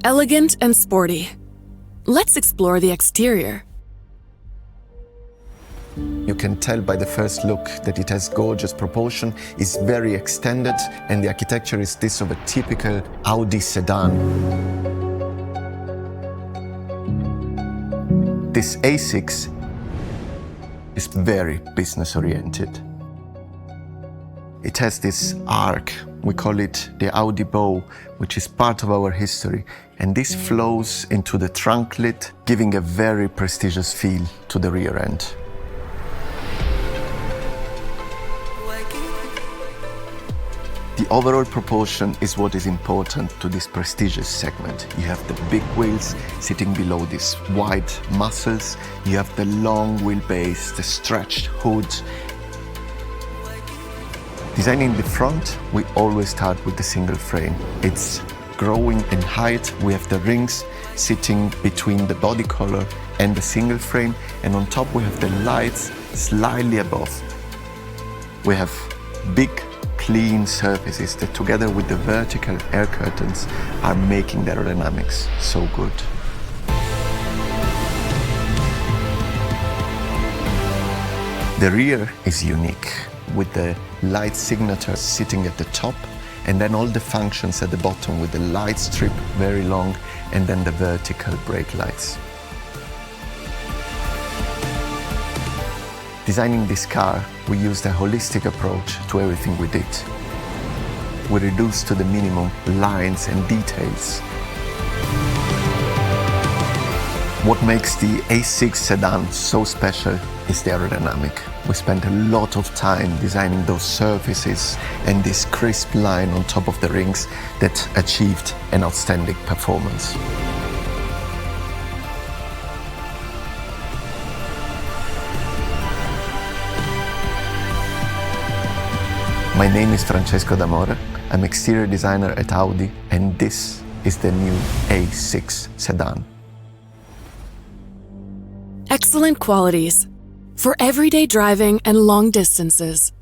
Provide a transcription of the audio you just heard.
Elegant and sporty. Let's explore the exterior. You can tell by the first look that it has gorgeous proportion, is very extended, and the architecture is this of a typical Audi sedan. This A6 is very business-oriented. It has this arc, we call it the Audi bow, which is part of our history, and this flows into the trunk lid, giving a very prestigious feel to the rear end. The overall proportion is what is important to this prestigious segment. You have the big wheels sitting below these wide muscles. You have the long wheelbase, the stretched hood. Designing the front, we always start with the single frame. It's growing in height. We have the rings sitting between the body color and the single frame. And on top we have the lights slightly above. We have big clean surfaces that together with the vertical air curtains are making the aerodynamics so good. The rear is unique with the light signature sitting at the top and then all the functions at the bottom with the light strip very long and then the vertical brake lights. Designing this car, we used a holistic approach to everything we did. We reduced to the minimum lines and details. What makes the A6 Sedan so special is the aerodynamic. We spent a lot of time designing those surfaces and this crisp line on top of the rings that achieved an outstanding performance. My name is Francesco D'Amore. I'm exterior designer at Audi, and this is the new A6 Sedan. Excellent qualities for everyday driving and long distances.